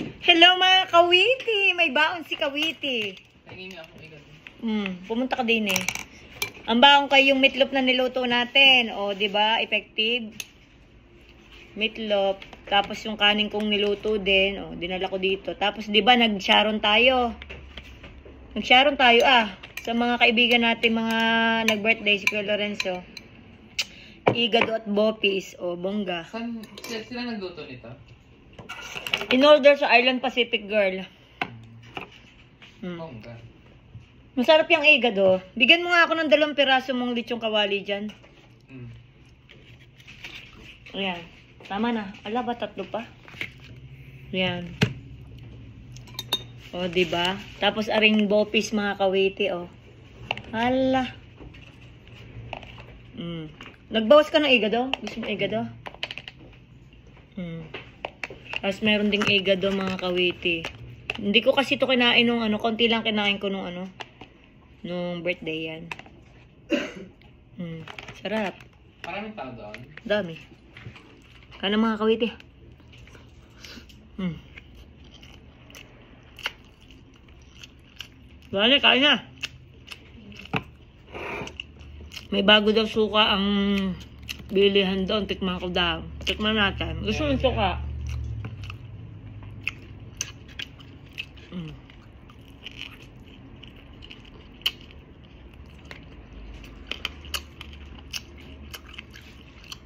Hello mga kawiti! May baon si kawiti. Pumunta ka din eh. Ang baon kayo yung meatloaf na niluto natin. O, di ba? Effective. Meatloaf. Tapos yung kanin kong niluto din. O, dinala ko dito. Tapos, di ba, nag-sharon tayo. Nag-sharon tayo sa mga kaibigan natin, mga nag-birthday, si Kuya Lorenzo. Igado at Bopis. O, bongga. Saan sila nagluto nito? In order sa Island Pacific, girl. Bongga. Masarap yung igado. Bigyan mo nga ako ng 2 piraso mong lechong kawali dyan. Ayan. Tama na. Ala ba, 3 pa? Ayan. O, diba? Tapos aring Bopis mga kawiti, o. Hala. Nagbawas ka ng igado? Gusto mo igado? Tapos meron ding igado mga kawiti. Hindi ko kasi ito kinain nung konti lang kinain ko nung nung birthday yan. Sarap. Maraming tao doon? Dami. Kana mga kawiti. Bale, kain na. May bago daw suka ang bilihan doon. Tikman ko daw. Tikman natin. Gusto mo suka?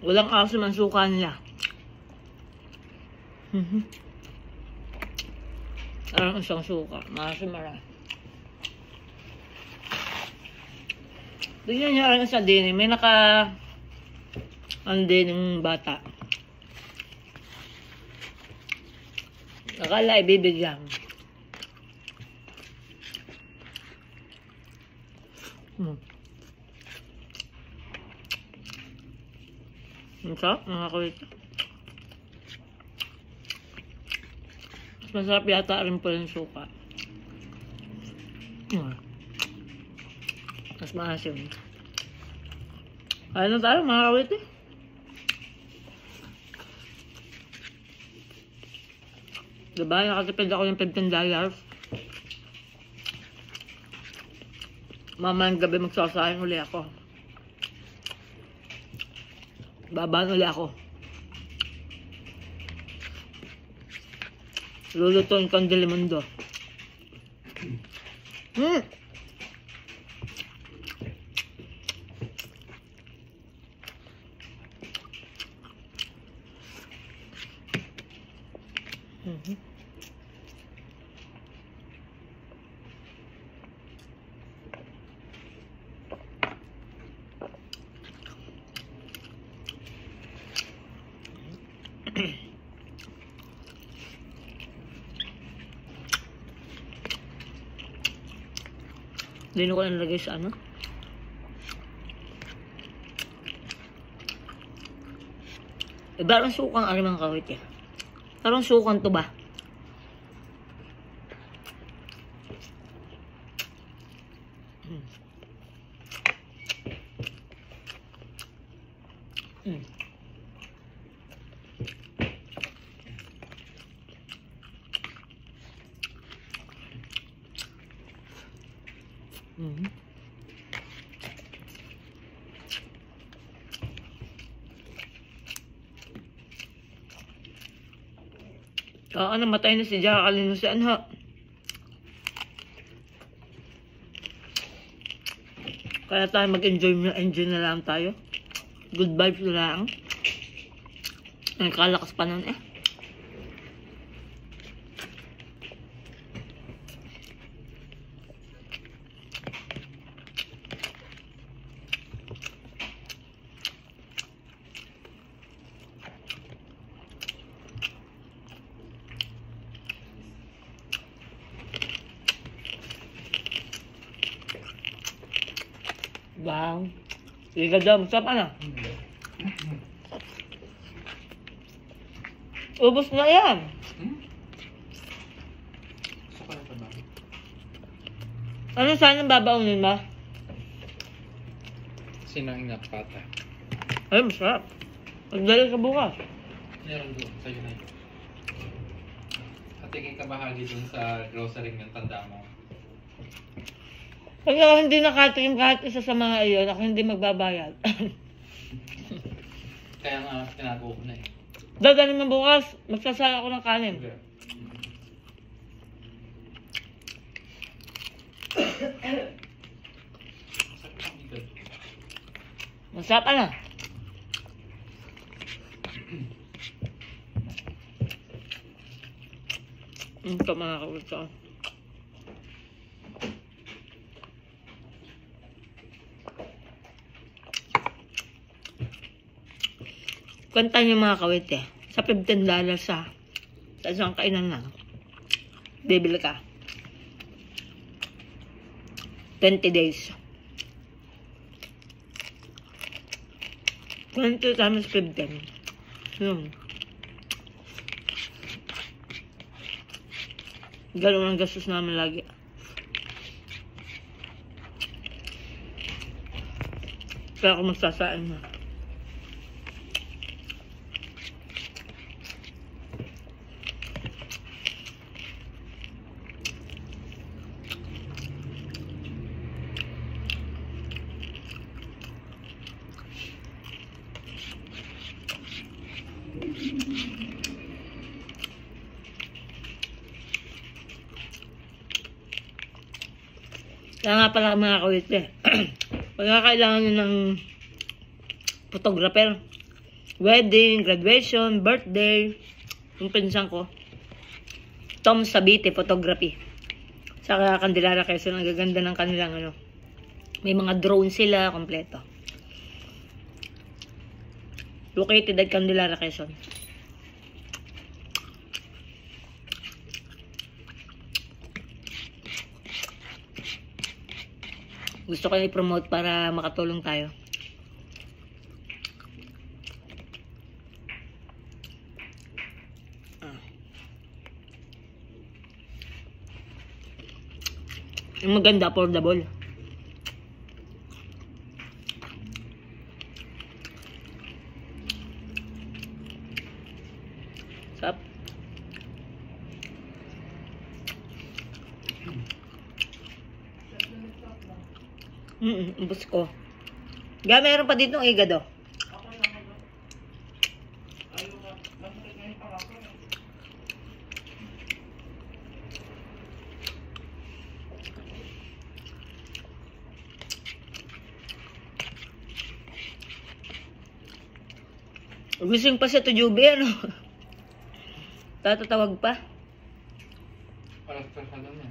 Walang asim ang suka nila. Ang isang suka. Maasim marami. Tignan niya ang isa din. May din ng bata. Akala ibibigyan. Masarap, mga kawit. Masarap yata rin po yung suka. Mas maasim. Kaya na tayo, mga kawit eh. Diba? Nakatipid ako ng $15. Mamayang gabi magsasayang uli ako. Babaan uli ako. Lulutuin ko ang Dilimundo. Dino ko na nalagay sa Parang sukang mga kawit eh. Parang sukang to ba? Namatay na si Jacqueline si Kaya tayo mag-enjoy na lang tayo. Good vibes na lang. Ay, kalakas pa nun eh. Wow. Liga daw. Masarap Ubus na yan. Ano sana babaunin ba? Sinangin at pata. Ay, masarap. Magdala ka bukas. Meron doon. Sa'yo na yun. Patingin ka bahagi dun sa grocery ng tanda mo. Pag ako hindi nakatikim kahit isa sa mga iyon, ako hindi magbabayad. Kaya nga, tinago ko na eh. Dadalhin mo bukas, magsasala ako ng kanin. Okay. Masarap na. Ito mga kaulito. Kwenta niyo mga kawit eh. Sa $15 sa isang kainan lang. Bibili ka. 20 days. 20 times 15. Yun. Ganun ang gastos namin lagi. Kaya ako magsasaan na. Kaya nga pala mga kawit eh. Pagka kailangan nyo ng photographer, wedding, graduation, birthday, yung pinsan ko, Tom Sabite Photography. Saka Candelaria Quezon, ang gaganda ng kanilang ano. May mga drone sila, kompleto. Located at Candelaria Quezon. Gusto ko i-promote para makatulong tayo. Yung maganda, affordable. Sarap. Ubus ko. Ga, meron pa dito ng igado. Gising pa siya to Juby, ano? Tatatawag pa. Para sa ano niya.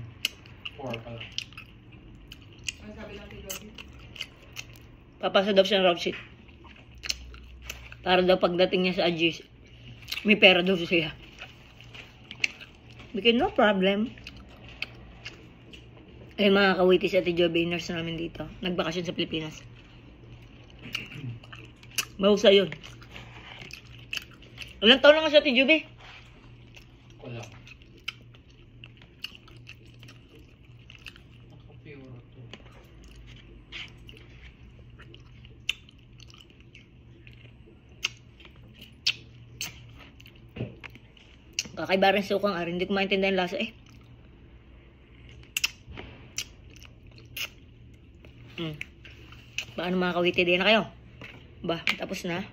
4 pala. Papasa daw siya ng route sheet. Para daw pagdating niya sa Agis, may pera daw siya. Because no problem. Ay mga kawitis at Joby, nurse namin dito. Nagbakasyon sa Pilipinas. Mahusa yun. Ilang taon lang nga siya, Joby? Wala. Nakapiro to. Kakaiba rin sukang ari. Hindi ko maintindihan lasa eh. Paano mga kawiti din na kayo? Ba, tapos na?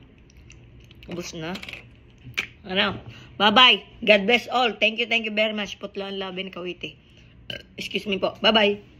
Ubus na? Ano? Bye-bye. God bless all. Thank you very much. Putlaan laban kawiti. Excuse me po. Bye-bye.